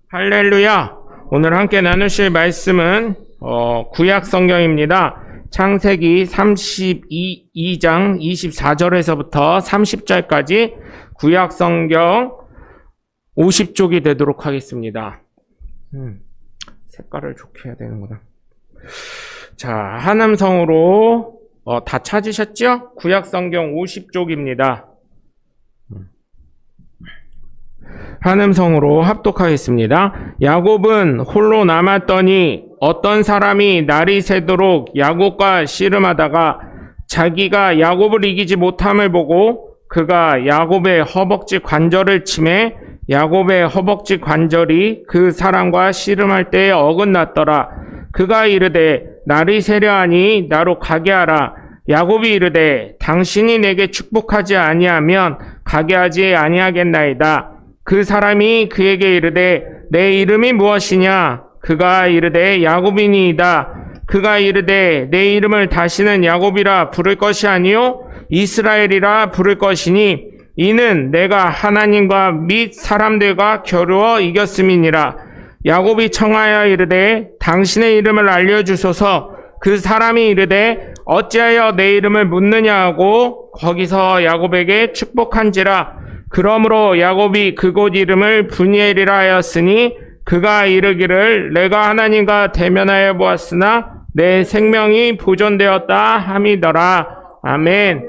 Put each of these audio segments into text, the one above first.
할렐루야! 오늘 함께 나누실 말씀은 구약 성경입니다. 창세기 32장 24절에서부터 30절까지 구약 성경 50쪽이 되도록 하겠습니다. 색깔을 좋게 해야 되는구나. 자, 한음성으로 다 찾으셨죠? 구약 성경 50쪽입니다. 한음성으로 합독하겠습니다. 야곱은 홀로 남았더니 어떤 사람이 날이 새도록 야곱과 씨름하다가 자기가 야곱을 이기지 못함을 보고 그가 야곱의 허벅지 관절을 치매 야곱의 허벅지 관절이 그 사람과 씨름할 때에 어긋났더라. 그가 이르되 날이 새려하니 나로 가게 하라. 야곱이 이르되 당신이 내게 축복하지 아니하면 가게 하지 아니하겠나이다. 그 사람이 그에게 이르되 내 이름이 무엇이냐? 그가 이르되 야곱이니이다. 그가 이르되 내 이름을 다시는 야곱이라 부를 것이 아니요 이스라엘이라 부를 것이니 이는 내가 하나님과 및 사람들과 겨루어 이겼음이니라. 야곱이 청하여 이르되 당신의 이름을 알려주소서. 그 사람이 이르되 어찌하여 내 이름을 묻느냐 하고 거기서 야곱에게 축복한지라. 그러므로 야곱이 그곳 이름을 브니엘이라 하였으니 그가 이르기를 내가 하나님과 대면하여 보았으나 내 생명이 보존되었다 함이더라. 아멘.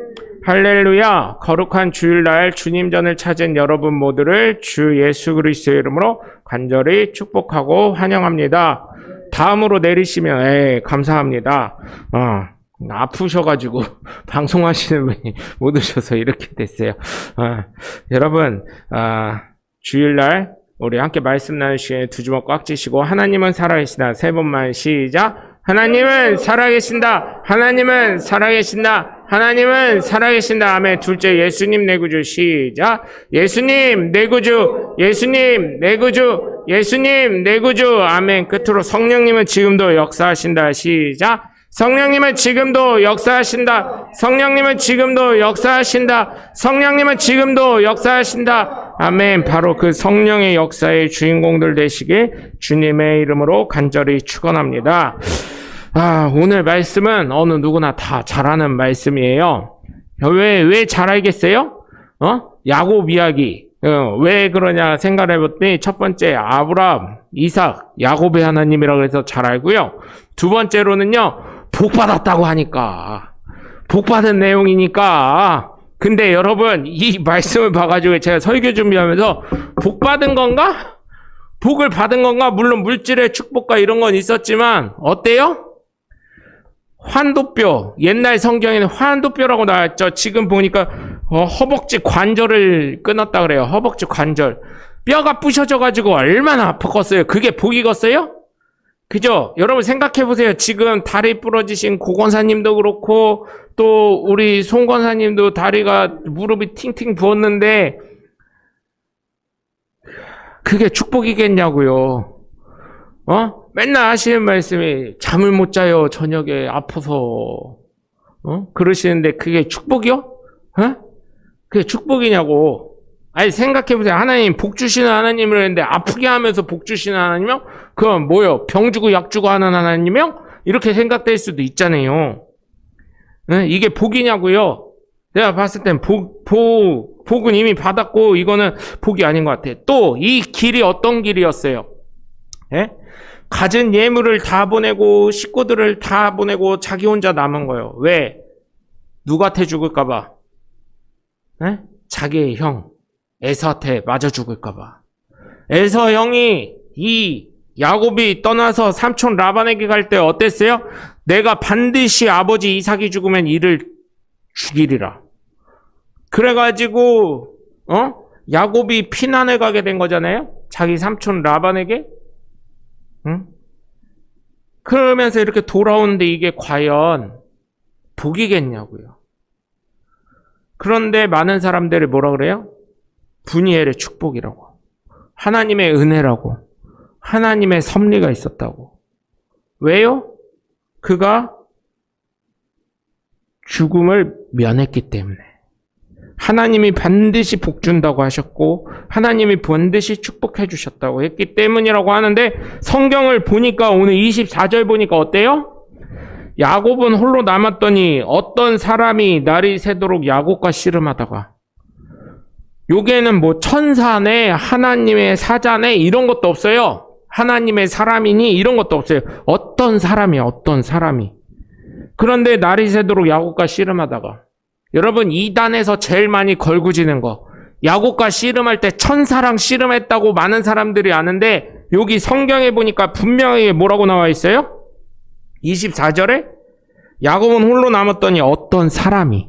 할렐루야. 거룩한 주일날 주님전을 찾은 여러분 모두를 주 예수 그리스도의 이름으로 간절히 축복하고 환영합니다. 다음으로 내리시면 감사합니다. 아프셔가지고 방송하시는 분이 못 오셔서 이렇게 됐어요. 여러분 주일날 우리 함께 말씀 나누시기에 두 주먹 꽉 쥐시고 하나님은 살아계신다. 세 번만 시작. 하나님은 살아계신다. 하나님은 살아계신다. 하나님은 살아계신다. 아멘. 둘째, 예수님 내 구주. 시작. 예수님 내 구주. 예수님 내 구주. 예수님 내 구주. 아멘. 끝으로 성령님은 지금도 역사하신다. 시작. 성령님은 지금도 역사하신다. 성령님은 지금도 역사하신다. 성령님은 지금도 역사하신다. 아멘. 바로 그 성령의 역사의 주인공들 되시길 주님의 이름으로 간절히 축원합니다. 오늘 말씀은 어느 누구나 다 잘 아는 말씀이에요. 왜 잘 알겠어요? 야곱 이야기. 왜 그러냐 생각을 해봤더니 첫 번째 아브라함, 이삭, 야곱의 하나님이라고 해서 잘 알고요. 두 번째로는요. 복받았다고 하니까. 복받은 내용이니까. 근데 여러분 이 말씀을 봐가지고 제가 설교 준비하면서 복받은 건가? 복을 받은 건가? 물론 물질의 축복과 이런 건 있었지만 어때요? 환도뼈. 옛날 성경에는 환도뼈라고 나왔죠. 지금 보니까 허벅지 관절을 끊었다 그래요. 허벅지 관절. 뼈가 부셔져가지고 얼마나 아팠겠어요. 그게 복이겠어요? 그죠? 여러분 생각해보세요. 지금 다리 부러지신 고 권사님도 그렇고 또 우리 송 권사님도 다리가 무릎이 팅팅 부었는데 그게 축복이겠냐고요. 맨날 하시는 말씀이 잠을 못 자요. 저녁에 아파서. 그러시는데 그게 축복이요? 그게 축복이냐고. 아니 생각해보세요. 하나님 복 주시는 하나님을 했는데 아프게 하면서 복 주시는 하나님이요? 그건 뭐요? 병 주고 약 주고 하는 하나님이요? 이렇게 생각될 수도 있잖아요. 이게 복이냐고요? 내가 봤을 땐 복은 이미 받았고 이거는 복이 아닌 것 같아. 또 이 길이 어떤 길이었어요? 가진 예물을 다 보내고 식구들을 다 보내고 자기 혼자 남은 거예요. 왜? 누구한테 죽을까 봐. 자기의 형 에서한테 맞아 죽을까 봐. 에서 형이 이 야곱이 떠나서 삼촌 라반에게 갈 때 어땠어요? 내가 반드시 아버지 이삭이 죽으면 이를 죽이리라. 그래가지고 야곱이 피난을 가게 된 거잖아요. 자기 삼촌 라반에게. 그러면서 이렇게 돌아오는데 이게 과연 복이겠냐고요. 그런데 많은 사람들이 뭐라 그래요? 브니엘의 축복이라고. 하나님의 은혜라고. 하나님의 섭리가 있었다고. 왜요? 그가 죽음을 면했기 때문에. 하나님이 반드시 복 준다고 하셨고 하나님이 반드시 축복해 주셨다고 했기 때문이라고 하는데, 성경을 보니까 오늘 24절 보니까 어때요? 야곱은 홀로 남았더니 어떤 사람이 날이 새도록 야곱과 씨름하다가, 여기에는 뭐 천사네 하나님의 사자네 이런 것도 없어요. 하나님의 사람이니 이런 것도 없어요. 어떤 사람이. 그런데 날이 새도록 야곱과 씨름하다가, 여러분 이단에서 제일 많이 걸구지는 거, 야곱과 씨름할 때 천사랑 씨름했다고 많은 사람들이 아는데, 여기 성경에 보니까 분명히 뭐라고 나와 있어요? 24절에 야곱은 홀로 남았더니 어떤 사람이,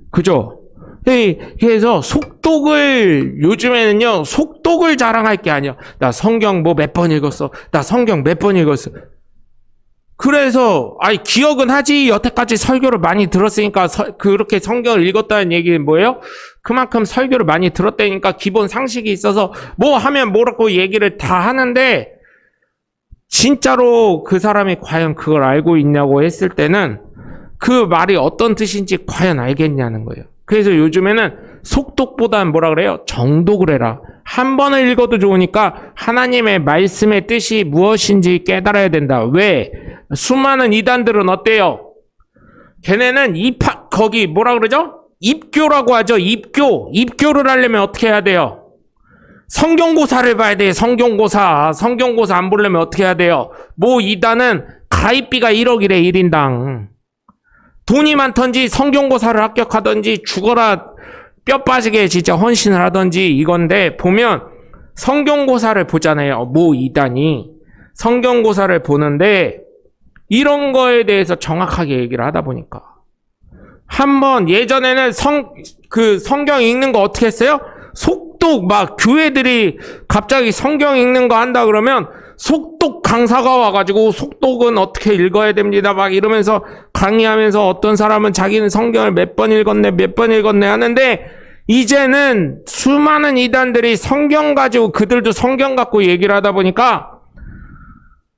그죠? 그래서 속독을, 요즘에는요 속독을 자랑할 게 아니야. 나 성경 뭐 몇 번 읽었어, 나 성경 몇 번 읽었어. 그래서 기억은 하지, 여태까지 설교를 많이 들었으니까. 그렇게 성경을 읽었다는 얘기는 뭐예요? 그만큼 설교를 많이 들었다니까 기본 상식이 있어서 뭐 하면 뭐라고 얘기를 다 하는데, 진짜로 그 사람이 과연 그걸 알고 있냐고 했을 때는 그 말이 어떤 뜻인지 과연 알겠냐는 거예요. 그래서 요즘에는 속독보다는 뭐라 그래요? 정독을 해라. 한 번을 읽어도 좋으니까 하나님의 말씀의 뜻이 무엇인지 깨달아야 된다. 왜? 수많은 이단들은 어때요? 걔네는 거기 뭐라 그러죠? 입교라고 하죠. 입교를 하려면 어떻게 해야 돼요? 성경고사를 봐야 돼요. 성경고사 안 보려면 어떻게 해야 돼요? 뭐 이단은 가입비가 1억이래 1인당. 돈이 많던지 성경고사를 합격하던지 죽어라 뼈 빠지게 진짜 헌신을 하던지 이건데, 보면 성경고사를 보잖아요. 뭐 이단이 성경고사를 보는데 이런 거에 대해서 정확하게 얘기를 하다 보니까, 한번 예전에는 성경 읽는 거 어떻게 했어요? 속독, 막 교회들이 갑자기 성경 읽는 거 한다 그러면 속독 강사가 와가지고 속독은 어떻게 읽어야 됩니다 막 이러면서 강의하면서, 어떤 사람은 자기는 성경을 몇 번 읽었네 하는데, 이제는 수많은 이단들이 성경 가지고, 그들도 성경 갖고 얘기를 하다 보니까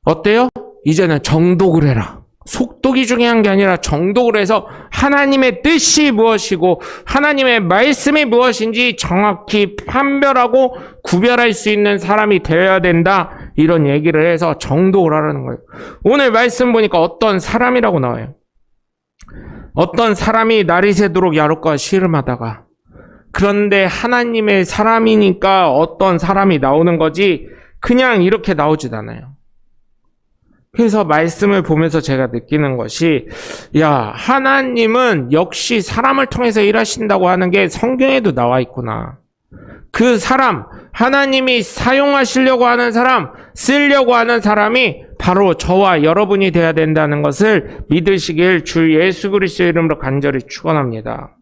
어때요? 이제는 정독을 해라. 속독이 중요한 게 아니라 정독을 해서 하나님의 뜻이 무엇이고 하나님의 말씀이 무엇인지 정확히 판별하고 구별할 수 있는 사람이 되어야 된다. 이런 얘기를 해서 정독을 하라는 거예요. 오늘 말씀 보니까 어떤 사람이라고 나와요. 어떤 사람이 날이 새도록 야곱과 씨름하다가, 그런데 하나님의 사람이니까 어떤 사람이 나오는 거지 그냥 이렇게 나오지도 않아요. 그래서 말씀을 보면서 제가 느끼는 것이, 하나님은 역시 사람을 통해서 일하신다고 하는 게 성경에도 나와 있구나. 그 사람, 하나님이 사용하시려고 하는 사람, 쓰려고 하는 사람이 바로 저와 여러분이 되어야 된다는 것을 믿으시길 주 예수 그리스도의 이름으로 간절히 축원합니다.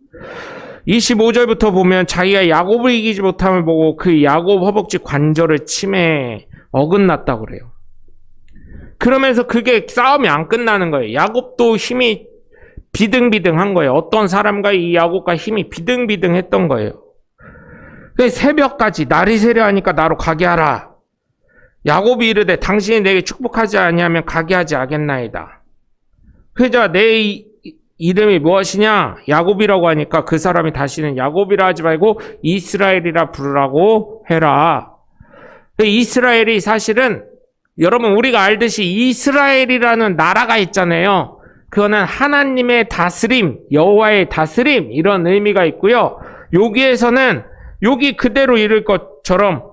25절부터 보면 자기가 야곱을 이기지 못함을 보고 그 야곱 허벅지 관절을 침에 어긋났다고 그래요. 그러면서 그게 싸움이 안 끝나는 거예요. 야곱도 힘이 비등비등한 거예요. 어떤 사람과 이 야곱과 힘이 비등비등했던 거예요. 새벽까지 날이 새려 하니까 나로 가게 하라. 야곱이 이르되 당신이 내게 축복하지 아니하면 가게 하지 않겠나이다. 그러자 내 이름이 무엇이냐? 야곱이라고 하니까 그 사람이 다시는 야곱이라 하지 말고 이스라엘이라 부르라고 해라. 이스라엘이 사실은 여러분 우리가 알듯이 이스라엘이라는 나라가 있잖아요. 그거는 하나님의 다스림, 여호와의 다스림 이런 의미가 있고요. 여기에서는 여기 그대로 이를 것처럼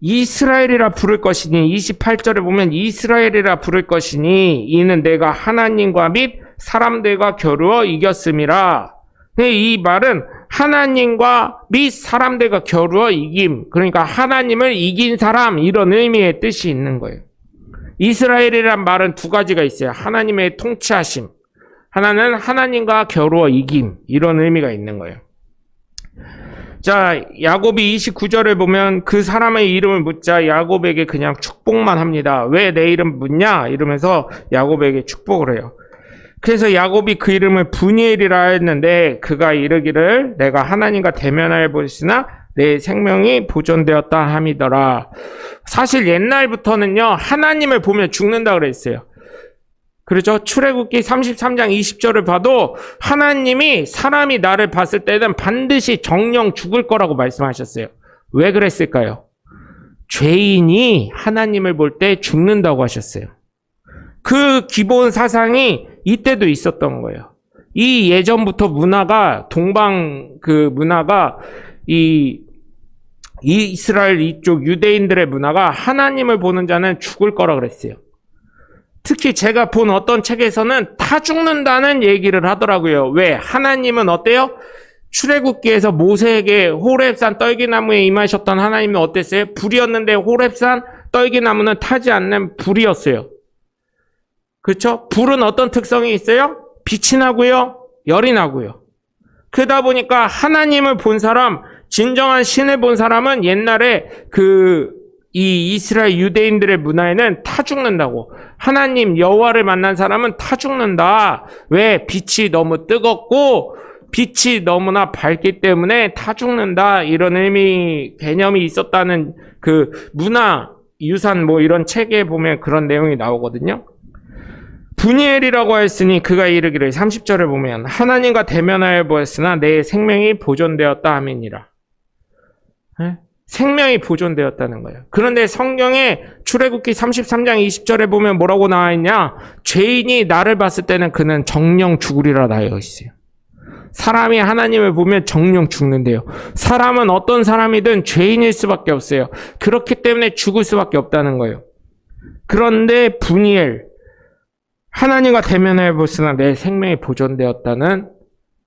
이스라엘이라 부를 것이니 28절에 보면 이스라엘이라 부를 것이니 이는 내가 하나님과 및 사람들과 겨루어 이겼음이라. 이 말은 하나님과 및 사람들과 겨루어 이김, 그러니까 하나님을 이긴 사람 이런 의미의 뜻이 있는 거예요. 이스라엘이란 말은 두 가지가 있어요. 하나님의 통치하심, 하나는 하나님과 겨루어 이김 이런 의미가 있는 거예요. 자, 야곱이 29절을 보면 그 사람의 이름을 묻자 야곱에게 그냥 축복만 합니다. 왜 내 이름 묻냐? 이러면서 야곱에게 축복을 해요. 그래서 야곱이 그 이름을 브니엘이라 했는데 그가 이르기를 내가 하나님과 대면하여 보시나 내 생명이 보존되었다 함이더라. 사실 옛날부터는요 하나님을 보면 죽는다 그랬어요. 그렇죠? 출애굽기 33장 20절을 봐도 하나님이 사람이 나를 봤을 때는 반드시 정령 죽을 거라고 말씀하셨어요. 왜 그랬을까요? 죄인이 하나님을 볼 때 죽는다고 하셨어요. 그 기본 사상이 이때도 있었던 거예요. 이 예전부터 문화가 문화가 이 이스라엘 이쪽 유대인들의 문화가 하나님을 보는 자는 죽을 거라 그랬어요. 특히 제가 본 어떤 책에서는 다 죽는다는 얘기를 하더라고요. 왜? 하나님은 어때요? 출애굽기에서 모세에게 호렙산 떨기나무에 임하셨던 하나님은 어땠어요? 불이었는데 호렙산 떨기나무는 타지 않는 불이었어요. 그렇죠? 불은 어떤 특성이 있어요? 빛이 나고요, 열이 나고요. 그러다 보니까 하나님을 본 사람, 진정한 신을 본 사람은 옛날에 이 이스라엘 유대인들의 문화에는 타 죽는다고. 하나님 여호와를 만난 사람은 타 죽는다. 왜? 빛이 너무 뜨겁고 빛이 너무나 밝기 때문에 타 죽는다. 이런 개념이 있었다는 그 문화, 유산 이런 책에 보면 그런 내용이 나오거든요. 분이엘이라고 했으니 그가 이르기를 30절에 보면 하나님과 대면하여 보았으나 내 생명이 보존되었다 하미니라. 생명이 보존되었다는 거예요. 그런데 성경에 출애굽기 33장 20절에 보면 뭐라고 나와 있냐? 죄인이 나를 봤을 때는 그는 정령 죽으리라 나여 있어요. 사람이 하나님을 보면 정령 죽는데요. 사람은 어떤 사람이든 죄인일 수밖에 없어요. 그렇기 때문에 죽을 수밖에 없다는 거예요. 그런데 분이엘, 하나님과 대면해 보으나 내 생명이 보존되었다는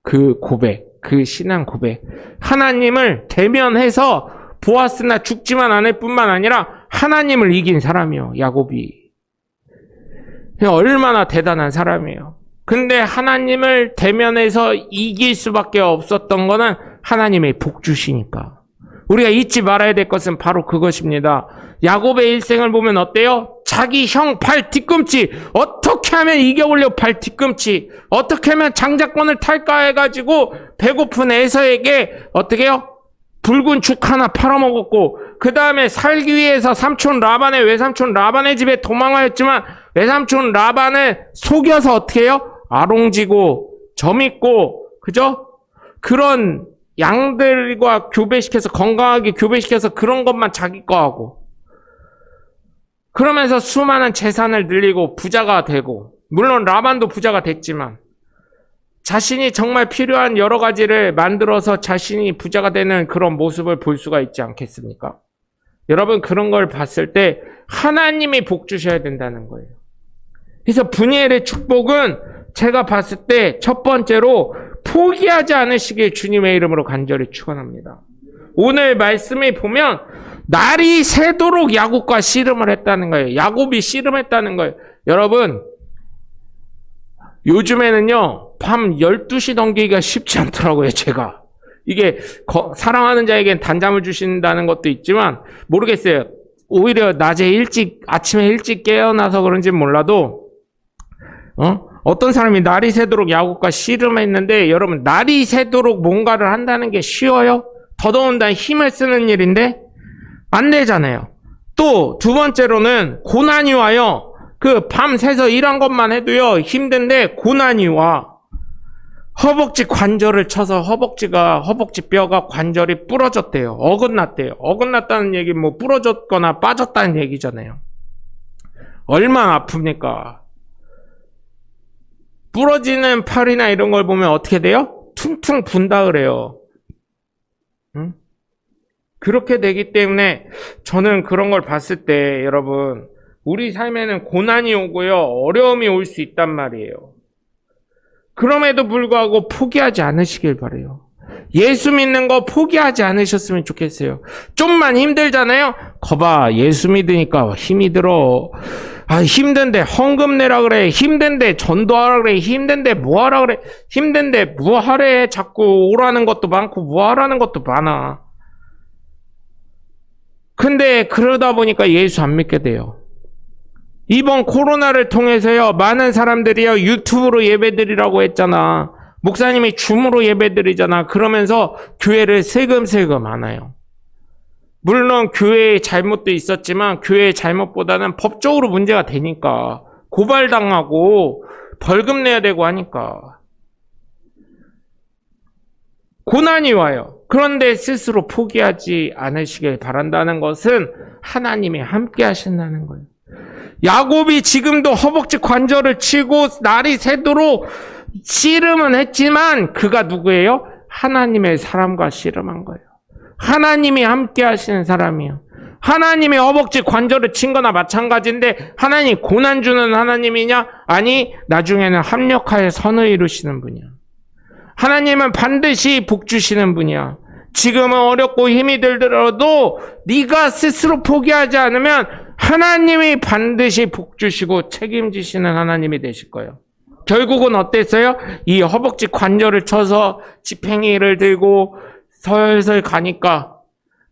그 고백, 그 신앙 고백. 하나님을 대면해서 보았으나 죽지만 않을 뿐만 아니라 하나님을 이긴 사람이요, 야곱이. 얼마나 대단한 사람이에요. 근데 하나님을 대면해서 이길 수밖에 없었던 거는 하나님의 복주시니까. 우리가 잊지 말아야 될 것은 바로 그것입니다. 야곱의 일생을 보면 어때요? 자기 형 발 뒤꿈치, 어떻게 하면 이겨보려고 발 뒤꿈치, 어떻게 하면 장자권을 탈까 해가지고 배고픈 에서에게 어떻게 해요? 붉은 죽 하나 팔아먹었고, 그 다음에 살기 위해서 외삼촌 라반의 집에 도망하였지만 외삼촌 라반을 속여서 어떻게 해요? 아롱지고 점있고, 그죠? 그런 양들과 교배시켜서, 건강하게 교배시켜서 그런 것만 자기 거 하고, 그러면서 수많은 재산을 늘리고 부자가 되고, 물론 라반도 부자가 됐지만 자신이 정말 필요한 여러 가지를 만들어서 자신이 부자가 되는 그런 모습을 볼 수가 있지 않겠습니까? 여러분, 그런 걸 봤을 때 하나님이 복 주셔야 된다는 거예요. 그래서 분이엘의 축복은 제가 봤을 때 첫 번째로 포기하지 않으시길 주님의 이름으로 간절히 축원합니다. 오늘 말씀에 보면 날이 새도록 야곱과 씨름을 했다는 거예요. 야곱이 씨름했다는 거예요. 여러분, 요즘에는요, 밤 12시 넘기기가 쉽지 않더라고요, 제가. 이게 사랑하는 자에겐 단잠을 주신다는 것도 있지만 모르겠어요. 오히려 아침에 일찍 깨어나서 그런지 몰라도 어떤 사람이 날이 새도록 야곱과 씨름했는데, 여러분, 날이 새도록 뭔가를 한다는 게 쉬워요? 더더군다나 힘을 쓰는 일인데 안 되잖아요. 또 두 번째로는 고난이 와요. 그 밤새서 일한 것만 해도요 힘든데 고난이 와. 허벅지 관절을 쳐서 허벅지 뼈가 관절이 부러졌대요. 어긋났대요. 어긋났다는 얘기 부러졌거나 빠졌다는 얘기잖아요. 얼마나 아픕니까? 부러지는 팔이나 이런 걸 보면 어떻게 돼요? 퉁퉁 분다 그래요. 응? 그렇게 되기 때문에 저는 그런 걸 봤을 때, 여러분, 우리 삶에는 고난이 오고요, 어려움이 올 수 있단 말이에요. 그럼에도 불구하고 포기하지 않으시길 바라요. 예수 믿는 거 포기하지 않으셨으면 좋겠어요. 좀만 힘들잖아요? 거봐, 예수 믿으니까 힘이 들어. 힘든데 헌금 내라 그래. 힘든데 전도하라 그래. 힘든데 뭐 하라 그래. 힘든데 뭐 하래. 자꾸 오라는 것도 많고 뭐 하라는 것도 많아. 근데 그러다 보니까 예수 안 믿게 돼요. 이번 코로나를 통해서요, 많은 사람들이요, 유튜브로 예배드리라고 했잖아. 목사님이 줌으로 예배드리잖아. 그러면서 교회를 슬금슬금 안 와요. 물론 교회의 잘못도 있었지만 교회의 잘못보다는 법적으로 문제가 되니까 고발당하고 벌금 내야 되고 하니까. 고난이 와요. 그런데 스스로 포기하지 않으시길 바란다는 것은 하나님이 함께 하신다는 거예요. 야곱이 지금도 허벅지 관절을 치고 날이 새도록 씨름은 했지만 그가 누구예요? 하나님의 사람과 씨름한 거예요. 하나님이 함께 하시는 사람이에요. 하나님의 허벅지 관절을 친 거나 마찬가지인데 하나님 고난 주는 하나님이냐? 아니, 나중에는 합력하여 선을 이루시는 분이야. 하나님은 반드시 복 주시는 분이야. 지금은 어렵고 힘이 들더라도 네가 스스로 포기하지 않으면 하나님이 반드시 복 주시고 책임지시는 하나님이 되실 거예요. 결국은 어땠어요? 이 허벅지 관절을 쳐서 지팽이를 들고 설설 가니까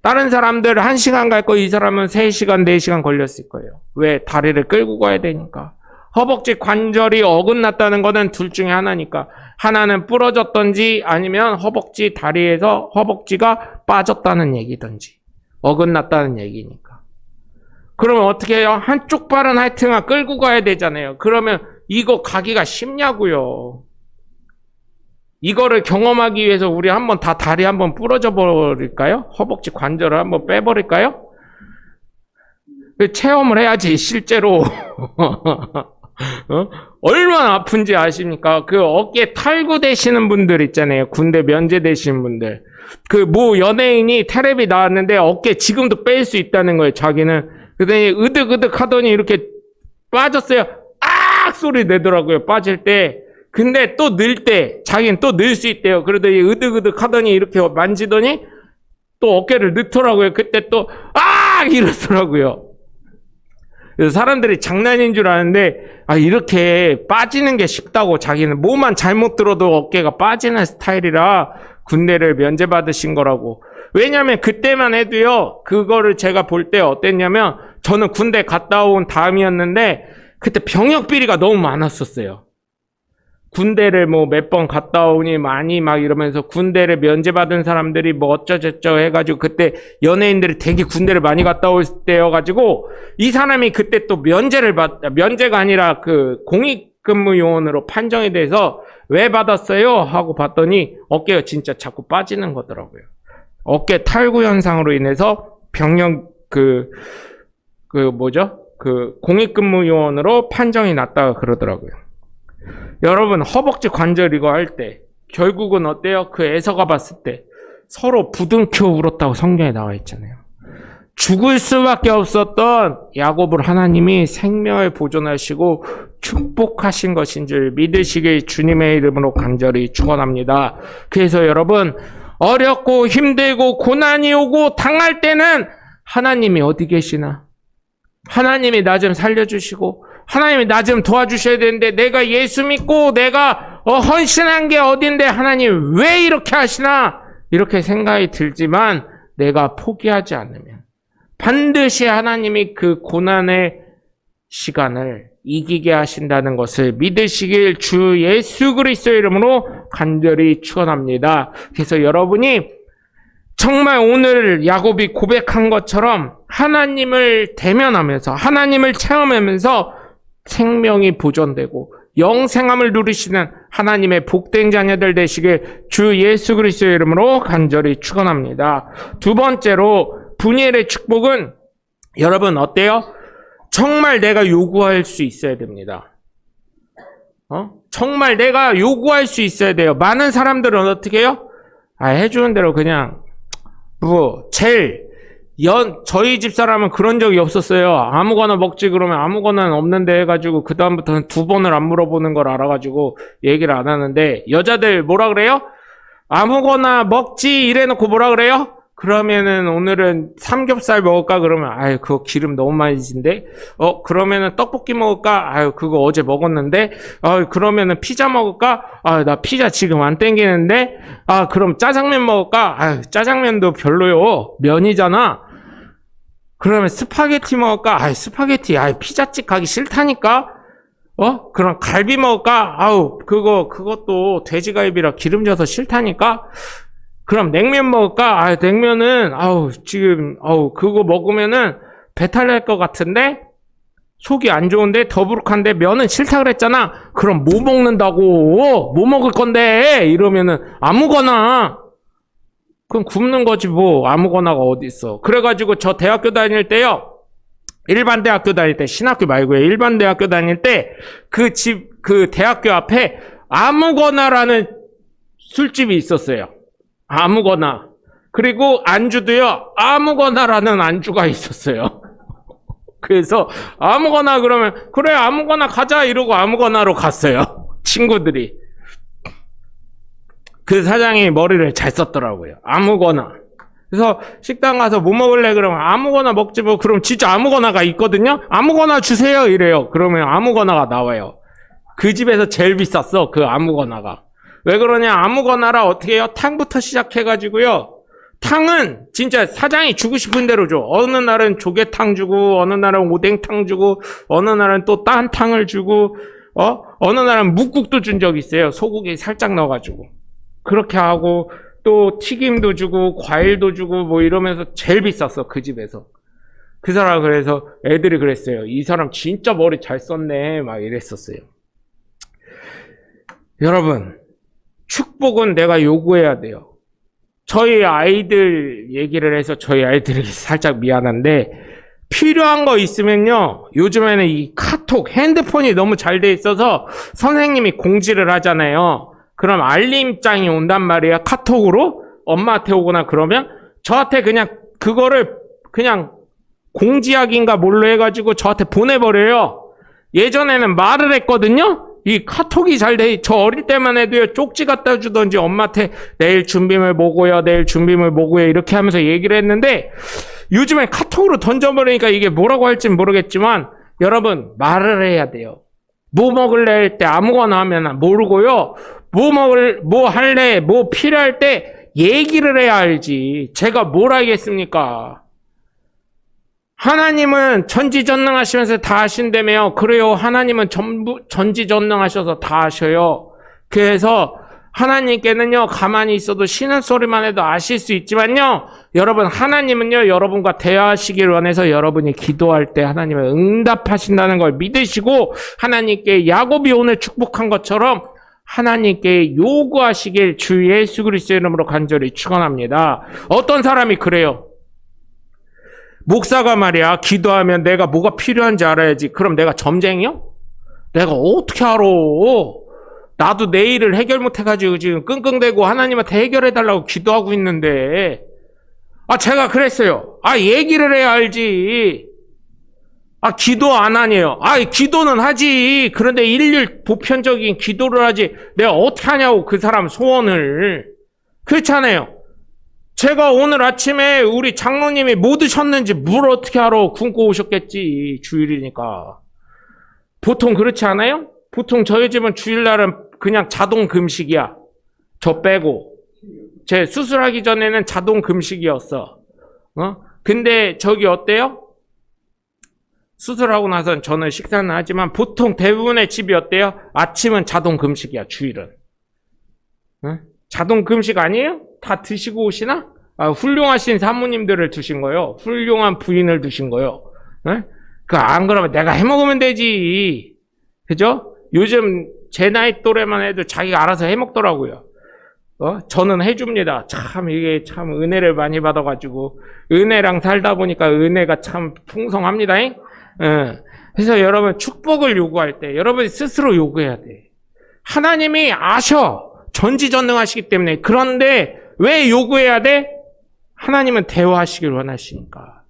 다른 사람들 1시간 갈 거 이 사람은 3시간, 4시간 걸렸을 거예요. 왜? 다리를 끌고 가야 되니까. 허벅지 관절이 어긋났다는 것은 둘 중에 하나니까. 하나는 부러졌던지 아니면 허벅지 다리에서 허벅지가 빠졌다는 얘기든지 어긋났다는 얘기니까. 그러면 어떻게 해요? 한쪽 발은 하여튼 끌고 가야 되잖아요. 그러면 이거 가기가 쉽냐고요. 이거를 경험하기 위해서 우리 한번 다 다리 한번 부러져 버릴까요? 허벅지 관절을 한번 빼버릴까요? 체험을 해야지 실제로. 얼마나 아픈지 아십니까? 그 어깨 탈구되시는 분들 있잖아요. 군대 면제되시는 분들. 그 모 연예인이 텔레비 나왔는데 어깨 지금도 뺄 수 있다는 거예요. 자기는. 그러더니 으득으득 하더니 이렇게 빠졌어요. 악 소리 내더라고요. 빠질 때. 근데 또 늘 때 자기는 또 늘 수 있대요. 그러더니 으득으득 하더니 이렇게 만지더니 또 어깨를 넣더라고요. 그때 또 악 이러더라고요. 그래서 사람들이 장난인 줄 아는데 이렇게 빠지는 게 쉽다고. 자기는 뭐만 잘못 들어도 어깨가 빠지는 스타일이라 군대를 면제받으신 거라고. 왜냐면 그때만 해도요, 그거를 제가 볼 때 어땠냐면 저는 군대 갔다 온 다음이었는데 그때 병역 비리가 너무 많았었어요. 군대를 뭐 몇 번 갔다 오니 많이 막 이러면서 군대를 면제받은 사람들이 뭐 어쩌저쩌 해가지고 그때 연예인들이 되게 군대를 많이 갔다 올 때여가지고 이 사람이 그때 또 면제가 아니라 그 공익근무요원으로 판정이 돼서 왜 받았어요? 하고 봤더니 어깨가 진짜 자꾸 빠지는 거더라고요. 어깨 탈구 현상으로 인해서 병역 공익근무요원으로 판정이 났다가 그러더라고요. 여러분, 허벅지 관절 이거 할 때 결국은 어때요? 그 에서가 봤을 때 서로 부둥켜 울었다고 성경에 나와 있잖아요. 죽을 수밖에 없었던 야곱을 하나님이 생명을 보존하시고 축복하신 것인 줄 믿으시길 주님의 이름으로 간절히 축원합니다. 그래서 여러분, 어렵고 힘들고 고난이 오고 당할 때는 하나님이 어디 계시나? 하나님이 나 좀 살려주시고 하나님이 나 좀 도와주셔야 되는데 내가 예수 믿고 내가 헌신한 게 어딘데 하나님 왜 이렇게 하시나? 이렇게 생각이 들지만 내가 포기하지 않으면 반드시 하나님이 그 고난의 시간을 이기게 하신다는 것을 믿으시길 주 예수 그리스도의 이름으로 간절히 축원합니다. 그래서 여러분이 정말 오늘 야곱이 고백한 것처럼 하나님을 대면하면서 하나님을 체험하면서 생명이 보존되고 영생함을 누리시는 하나님의 복된 자녀들 되시길 주 예수 그리스도의 이름으로 간절히 축원합니다. 두 번째로 분이엘의 축복은 여러분 어때요? 정말 내가 요구할 수 있어야 됩니다. 정말 내가 요구할 수 있어야 돼요. 많은 사람들은 어떻게 해요? 해주는 대로 그냥 저희 집 사람은 그런 적이 없었어요. 아무거나 먹지 그러면 아무거나 없는데 해가지고 그 다음부터는 2번을 안 물어보는 걸 알아가지고 얘기를 안 하는데 여자들 뭐라 그래요? 아무거나 먹지 이래놓고 뭐라 그래요? 그러면은 오늘은 삼겹살 먹을까? 그러면 그거 기름 너무 많이 진데? 그러면은 떡볶이 먹을까? 그거 어제 먹었는데? 그러면은 피자 먹을까? 나 피자 지금 안 땡기는데? 그럼 짜장면 먹을까? 짜장면도 별로요. 면이잖아. 그러면 스파게티 먹을까? 스파게티. 피자집 가기 싫다니까? 그럼 갈비 먹을까? 그것도 돼지갈비라 기름져서 싫다니까? 그럼 냉면 먹을까? 냉면은, 그거 먹으면은 배탈 날 것 같은데? 속이 안 좋은데 더부룩한데 면은 싫다 그랬잖아. 그럼 뭐 먹는다고? 뭐 먹을 건데? 이러면은 아무거나. 그럼 굶는 거지 뭐. 아무거나가 어디 있어. 그래가지고 저 대학교 다닐 때요. 일반 대학교 다닐 때, 신학교 말고요. 일반 대학교 다닐 때 그 대학교 앞에 아무거나라는 술집이 있었어요. 아무거나. 그리고 안주도요. 아무거나라는 안주가 있었어요. 그래서 아무거나 그러면 그래 아무거나 가자 이러고 아무거나로 갔어요. 친구들이. 그 사장이 머리를 잘 썼더라고요. 아무거나. 그래서 식당 가서 뭐 먹을래 그러면 아무거나 먹지 뭐. 그럼 진짜 아무거나가 있거든요. 아무거나 주세요 이래요. 그러면 아무거나가 나와요. 그 집에서 제일 비쌌어. 그 아무거나가. 왜 그러냐. 아무거나라 어떻게 해요. 탕부터 시작해가지고요. 탕은 진짜 사장이 주고 싶은 대로 줘. 어느 날은 조개탕 주고 어느 날은 오뎅탕 주고 어느 날은 또 딴 탕을 주고 어느 날은 묵국도 준 적이 있어요. 소고기 살짝 넣어가지고. 그렇게 하고 또 튀김도 주고 과일도 주고 뭐 이러면서 제일 비쌌어. 그 집에서. 그 사람 그래서 애들이 그랬어요. 이 사람 진짜 머리 잘 썼네 막 이랬었어요. 여러분 축복은 내가 요구해야 돼요. 저희 아이들 얘기를 해서 저희 아이들에게 살짝 미안한데 필요한 거 있으면요. 요즘에는 이 카톡, 핸드폰이 너무 잘 돼 있어서 선생님이 공지를 하잖아요. 그럼 알림장이 온단 말이야. 카톡으로 엄마한테 오거나 그러면 저한테 그냥 그거를 그냥 공지하기인가 뭘로 해가지고 저한테 보내버려요. 예전에는 말을 했거든요. 이 카톡이 잘 돼. 저 어릴 때만 해도요. 쪽지 갖다 주던지 엄마한테 내일 준비물 뭐고요. 내일 준비물 뭐고요. 이렇게 하면서 얘기를 했는데 요즘에 카톡으로 던져버리니까 이게 뭐라고 할진 모르겠지만 여러분 말을 해야 돼요. 뭐 먹을래 할 때 아무거나 하면 모르고요. 뭐 할래 뭐 필요할 때 얘기를 해야 알지. 제가 뭘 알겠습니까? 하나님은 전지전능하시면서 다 하신다며요. 그래요. 하나님은 전부 전지전능하셔서 다 하셔요. 그래서 하나님께는요. 가만히 있어도 쉬는 소리만 해도 아실 수 있지만요. 여러분 하나님은요. 여러분과 대화하시길 원해서 여러분이 기도할 때 하나님은 응답하신다는 걸 믿으시고 하나님께 야곱이 오늘 축복한 것처럼 하나님께 요구하시길 주 예수 그리스도의 이름으로 간절히 축원합니다. 어떤 사람이 그래요. 목사가 말이야 기도하면 내가 뭐가 필요한지 알아야지. 그럼 내가 점쟁이요? 내가 어떻게 알아? 나도 내 일을 해결 못해가지고 지금 끙끙대고 하나님한테 해결해달라고 기도하고 있는데 제가 그랬어요. 얘기를 해야 알지. 기도 안 하네요. 기도는 하지. 그런데 일일 보편적인 기도를 하지. 내가 어떻게 하냐고 그 사람 소원을. 그렇잖아요. 제가 오늘 아침에 우리 장로님이 뭐 드셨는지 뭘 어떻게 알아. 굶고 오셨겠지. 주일이니까. 보통 그렇지 않아요? 보통 저희 집은 주일날은 그냥 자동 금식이야. 저 빼고. 제 수술하기 전에는 자동 금식이었어. 근데 저기 어때요? 수술하고 나선 저는 식사는 하지만 보통 대부분의 집이 어때요? 아침은 자동 금식이야. 주일은. 자동 금식 아니에요? 다 드시고 오시나? 훌륭하신 사모님들을 두신 거요. 훌륭한 부인을 두신 거요. 안 그러면 내가 해먹으면 되지. 그죠? 요즘 제 나이 또래만 해도 자기가 알아서 해먹더라고요. 저는 해줍니다. 이게 참 은혜를 많이 받아가지고 은혜랑 살다 보니까 은혜가 참 풍성합니다. 그래서 여러분 축복을 요구할 때 여러분이 스스로 요구해야 돼. 하나님이 아셔. 전지전능하시기 때문에. 그런데 왜 요구해야 돼? 하나님은 대화하시길 원하시니까.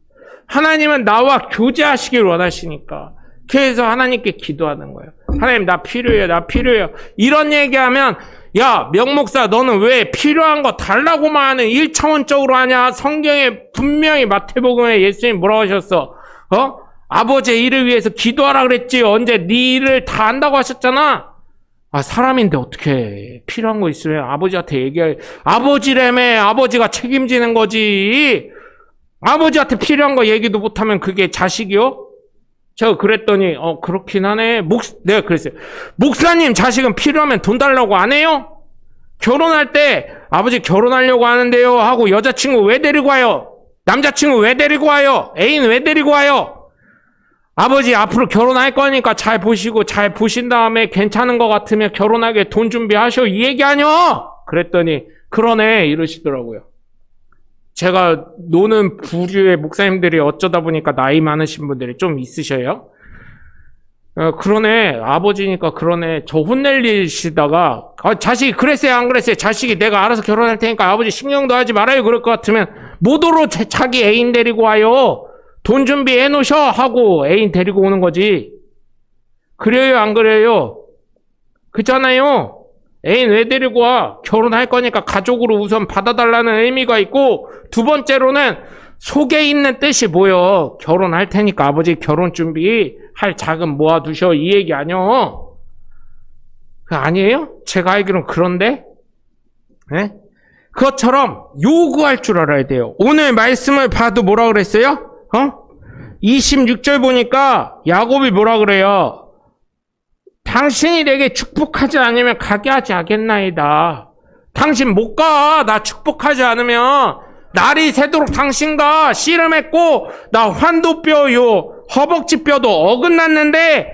하나님은 나와 교제하시길 원하시니까. 그래서 하나님께 기도하는 거예요. 하나님 나 필요해요. 나 필요해요. 이런 얘기하면 야 명목사 너는 왜 필요한 거 달라고만 하는 1차원적으로 하냐. 성경에 분명히 마태복음에 예수님 뭐라고 하셨어. 아버지의 일을 위해서 기도하라 그랬지. 언제 네 일을 다 한다고 하셨잖아. 사람인데 어떻게 필요한 거 있으면 아버지한테 얘기할. 아버지라며. 아버지가 책임지는 거지. 아버지한테 필요한 거 얘기도 못하면 그게 자식이요? 제가 그랬더니 그렇긴 하네. 내가 그랬어요. 목사님 자식은 필요하면 돈 달라고 안 해요? 결혼할 때 아버지 결혼하려고 하는데요 하고 여자친구 왜 데리고 와요? 남자친구 왜 데리고 와요? 애인 왜 데리고 와요? 아버지 앞으로 결혼할 거니까 잘 보시고 잘 보신 다음에 괜찮은 것 같으면 결혼하게 돈 준비하셔. 이 얘기 아니야? 그랬더니 그러네 이러시더라고요. 제가 노는 부류의 목사님들이 어쩌다 보니까 나이 많으신 분들이 좀 있으셔요. 그러네 아버지니까 그러네. 저 혼내시다가 자식이 그랬어요 안 그랬어요? 자식이 내가 알아서 결혼할 테니까 아버지 신경도 하지 말아요 그럴 것 같으면 모도로 자기 애인 데리고 와요. 돈 준비해 놓으셔 하고 애인 데리고 오는 거지. 그래요 안 그래요? 그렇잖아요. 애인 왜 데리고 와? 결혼할 거니까 가족으로 우선 받아달라는 의미가 있고, 두 번째로는 속에 있는 뜻이 뭐여? 결혼할 테니까 아버지 결혼 준비할 자금 모아두셔. 이 얘기 아니요? 아니에요? 제가 알기로는 그런데? 네? 그것처럼 요구할 줄 알아야 돼요. 오늘 말씀을 봐도 뭐라 그랬어요? 26절 보니까 야곱이 뭐라 그래요? 당신이 내게 축복하지 않으면 가게 하지 않겠나이다. 당신 못 가. 나 축복하지 않으면 날이 새도록 당신과 씨름했고 나 환도뼈 요 허벅지뼈도 어긋났는데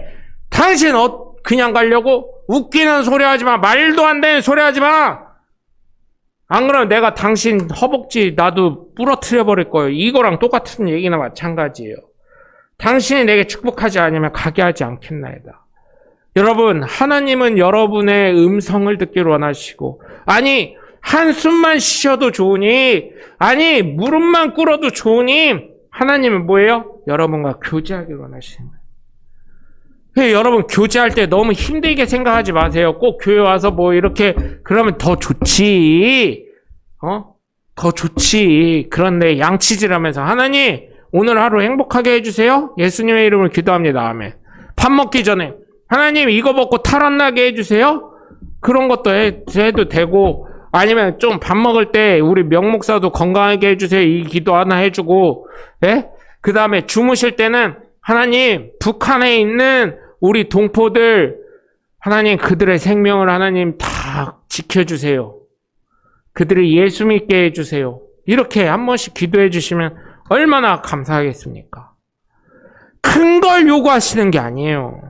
당신 그냥 가려고? 웃기는 소리 하지 마. 말도 안 되는 소리 하지 마. 안 그러면 내가 당신 허벅지 나도 부러뜨려 버릴 거예요. 이거랑 똑같은 얘기나 마찬가지예요. 당신이 내게 축복하지 않으면 가게 하지 않겠나이다. 여러분, 하나님은 여러분의 음성을 듣기를 원하시고, 아니 한숨만 쉬셔도 좋으니, 아니 무릎만 꿇어도 좋으니, 하나님은 뭐예요? 여러분과 교제하기를 원하시는 거예요. 여러분 교제할 때 너무 힘들게 생각하지 마세요. 꼭 교회 와서 뭐 이렇게 그러면 더 좋지. 더 좋지. 그런데 양치질하면서 하나님 오늘 하루 행복하게 해주세요. 예수님의 이름으로 기도합니다. 아멘. 밥 먹기 전에 하나님 이거 먹고 탈 안 나게 해주세요. 그런 것도 해도 되고, 아니면 좀 밥 먹을 때 우리 명목사도 건강하게 해주세요. 이 기도 하나 해주고, 예? 그 다음에 주무실 때는 하나님 북한에 있는 우리 동포들 하나님 그들의 생명을 하나님 다 지켜주세요. 그들이 예수 믿게 해주세요. 이렇게 한 번씩 기도해 주시면 얼마나 감사하겠습니까? 큰 걸 요구하시는 게 아니에요.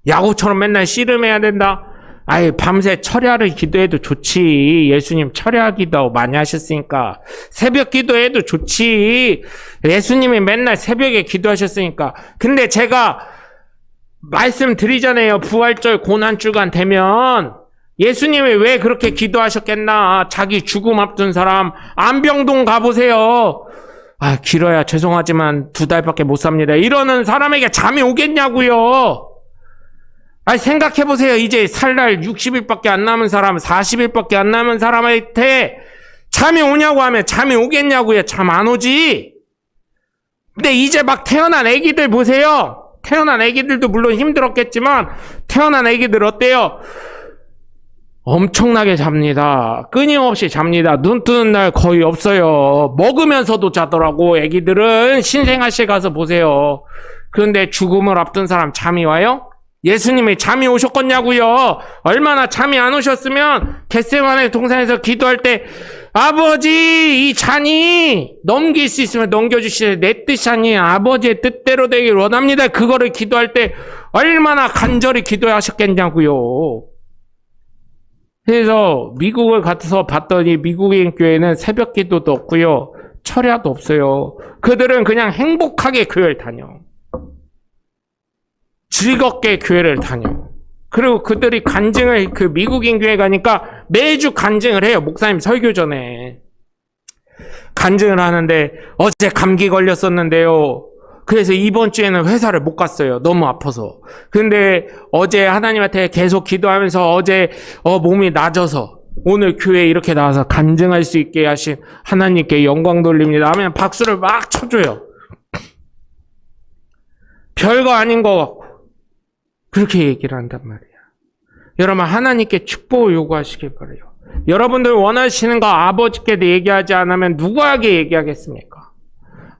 야구처럼 맨날 씨름해야 된다. 아예 밤새 철야를 기도해도 좋지. 예수님 철야 기도 많이 하셨으니까. 새벽 기도해도 좋지. 예수님이 맨날 새벽에 기도하셨으니까. 근데 제가 말씀드리잖아요. 부활절 고난주간 되면 예수님이 왜 그렇게 기도하셨겠나. 자기 죽음 앞둔 사람 안병동 가보세요. 길어야 죄송하지만 2달밖에 못 삽니다. 이러는 사람에게 잠이 오겠냐고요. 생각해보세요. 이제 살 날 60일밖에 안 남은 사람, 40일밖에 안 남은 사람한테 잠이 오냐고 하면 잠이 오겠냐고요. 잠 안 오지. 근데 이제 막 태어난 애기들 보세요. 태어난 애기들도 물론 힘들었겠지만 태어난 애기들 어때요? 엄청나게 잡니다. 끊임없이 잡니다. 눈 뜨는 날 거의 없어요. 먹으면서도 자더라고. 애기들은 신생아실 가서 보세요. 그런데 죽음을 앞둔 사람 잠이 와요? 예수님이 잠이 오셨겠냐고요. 얼마나 잠이 안 오셨으면 겟세마네 동산에서 기도할 때 아버지 이 잔이 넘길 수 있으면 넘겨주시되 내 뜻이 아닌 아버지의 뜻대로 되길 원합니다. 그거를 기도할 때 얼마나 간절히 기도하셨겠냐고요. 그래서 미국을 가서 봤더니 미국인 교회는 새벽 기도도 없고요. 철야도 없어요. 그들은 그냥 행복하게 교회를 다녀. 즐겁게 교회를 다녀. 그리고 그들이 간증을 그 미국인 교회 가니까 매주 간증을 해요. 목사님 설교 전에 간증을 하는데 어제 감기 걸렸었는데요. 그래서 이번 주에는 회사를 못 갔어요. 너무 아파서. 근데 어제 하나님한테 계속 기도하면서 어제 몸이 나져서 오늘 교회에 이렇게 나와서 간증할 수 있게 하신 하나님께 영광 돌립니다 하면 박수를 막 쳐줘요. 별거 아닌 것 같고 그렇게 얘기를 한단 말이야. 여러분 하나님께 축복을 요구하시길 바라요. 여러분들 원하시는 거 아버지께 얘기하지 않으면 누구에게 얘기하겠습니까?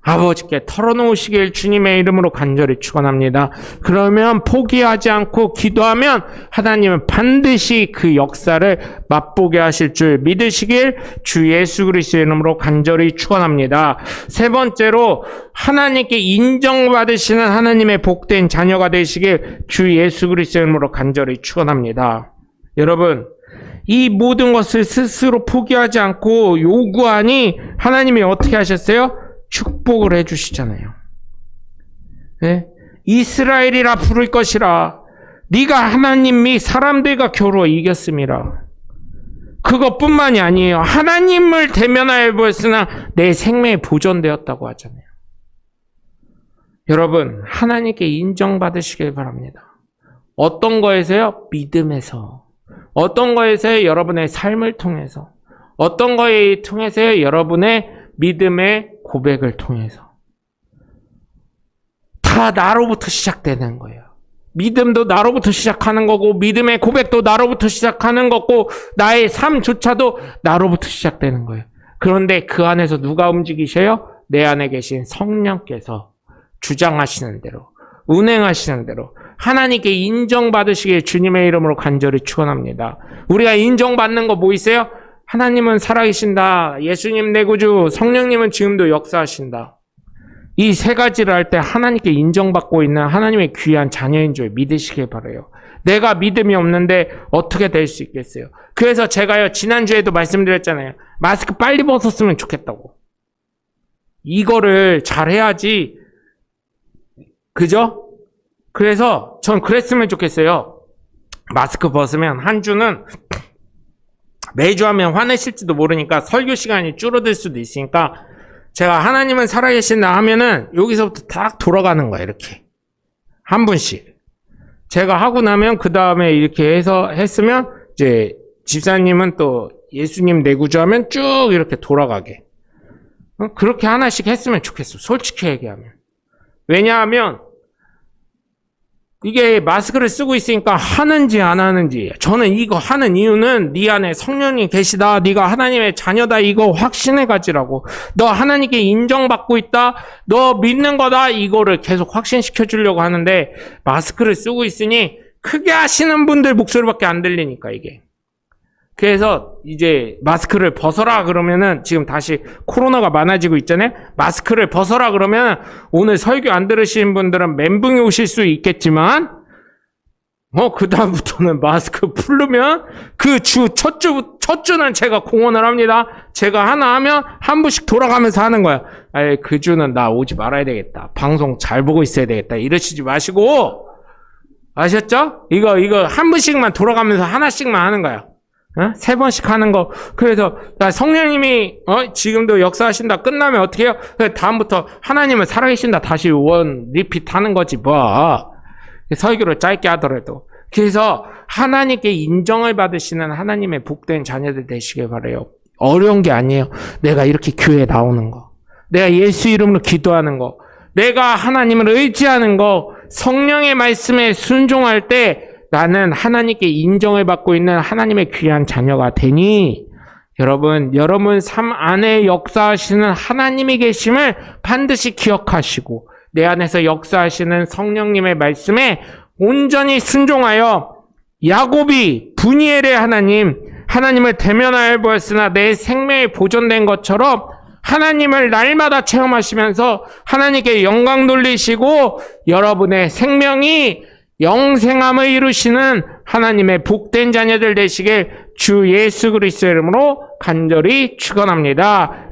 아버지께 털어놓으시길 주님의 이름으로 간절히 축원합니다. 그러면 포기하지 않고 기도하면 하나님은 반드시 그 역사를 맛보게 하실 줄 믿으시길 주 예수 그리스도의 이름으로 간절히 축원합니다. 세 번째로 하나님께 인정받으시는 하나님의 복된 자녀가 되시길 주 예수 그리스도의 이름으로 간절히 축원합니다. 여러분, 이 모든 것을 스스로 포기하지 않고 요구하니 하나님이 어떻게 하셨어요? 축복을 해주시잖아요. 네? 이스라엘이라 부를 것이라 네가 하나님이 사람들과 겨루어 이겼음이라. 그것뿐만이 아니에요. 하나님을 대면하여 보았으나 내 생명이 보존되었다고 하잖아요. 여러분, 하나님께 인정받으시길 바랍니다. 어떤 거에서요? 믿음에서. 어떤 거에서요? 여러분의 삶을 통해서. 어떤 거에 통해서요? 여러분의 믿음의 고백을 통해서. 다 나로부터 시작되는 거예요. 믿음도 나로부터 시작하는 거고, 믿음의 고백도 나로부터 시작하는 거고, 나의 삶조차도 나로부터 시작되는 거예요. 그런데 그 안에서 누가 움직이셔요? 내 안에 계신 성령께서 주장하시는 대로, 운행하시는 대로 하나님께 인정받으시길 주님의 이름으로 간절히 축원합니다. 우리가 인정받는 거 뭐 있어요? 하나님은 살아계신다. 예수님 내 구주, 성령님은 지금도 역사하신다. 이 세 가지를 할 때 하나님께 인정받고 있는 하나님의 귀한 자녀인 줄 믿으시길 바라요. 내가 믿음이 없는데 어떻게 될 수 있겠어요? 그래서 제가요, 지난주에도 말씀드렸잖아요. 마스크 빨리 벗었으면 좋겠다고. 이거를 잘해야지. 그죠? 그래서 전 그랬으면 좋겠어요. 마스크 벗으면 한 주는 매주 하면 화내실지도 모르니까 설교 시간이 줄어들 수도 있으니까 제가 하나님은 살아계신다 하면은 여기서부터 딱 돌아가는 거예요. 이렇게 한 분씩 제가 하고 나면 그 다음에 이렇게 해서 했으면 이제 집사님은 또 예수님 내 구주하면 쭉 이렇게 돌아가게 그렇게 하나씩 했으면 좋겠어. 솔직히 얘기하면. 왜냐하면 이게 마스크를 쓰고 있으니까 하는지 안 하는지. 저는 이거 하는 이유는 네 안에 성령이 계시다. 네가 하나님의 자녀다. 이거 확신해 가지라고. 너 하나님께 인정받고 있다. 너 믿는 거다. 이거를 계속 확신시켜 주려고 하는데 마스크를 쓰고 있으니 크게 하시는 분들 목소리밖에 안 들리니까 이게. 그래서 이제 마스크를 벗어라 그러면은 지금 다시 코로나가 많아지고 있잖아요. 마스크를 벗어라 그러면 오늘 설교 안 들으시는 분들은 멘붕이 오실 수 있겠지만 그 다음부터는 마스크 풀르면 그 첫 주는 제가 공헌을 합니다. 제가 하나 하면 한 분씩 돌아가면서 하는 거야. 그 주는 나 오지 말아야 되겠다. 방송 잘 보고 있어야 되겠다. 이러시지 마시고 아셨죠? 이거 한 분씩만 돌아가면서 하나씩만 하는 거야. 세 번씩 하는 거. 그래서 성령님이 지금도 역사하신다. 끝나면 어떻게 해요? 다음부터 하나님은 살아계신다. 다시 리핏 하는 거지 뭐. 설교를 짧게 하더라도. 그래서 하나님께 인정을 받으시는 하나님의 복된 자녀들 되시길 바라요. 어려운 게 아니에요. 내가 이렇게 교회에 나오는 거. 내가 예수 이름으로 기도하는 거. 내가 하나님을 의지하는 거. 성령의 말씀에 순종할 때 나는 하나님께 인정을 받고 있는 하나님의 귀한 자녀가 되니 여러분 삶 안에 역사하시는 하나님이 계심을 반드시 기억하시고 내 안에서 역사하시는 성령님의 말씀에 온전히 순종하여 야곱이 분이엘의 하나님을 대면하여 보았으나 내 생명이 보존된 것처럼 하나님을 날마다 체험하시면서 하나님께 영광 돌리시고 여러분의 생명이 영생함을 이루시는 하나님의 복된 자녀들 되시길 주 예수 그리스도의 이름으로 간절히 축원합니다.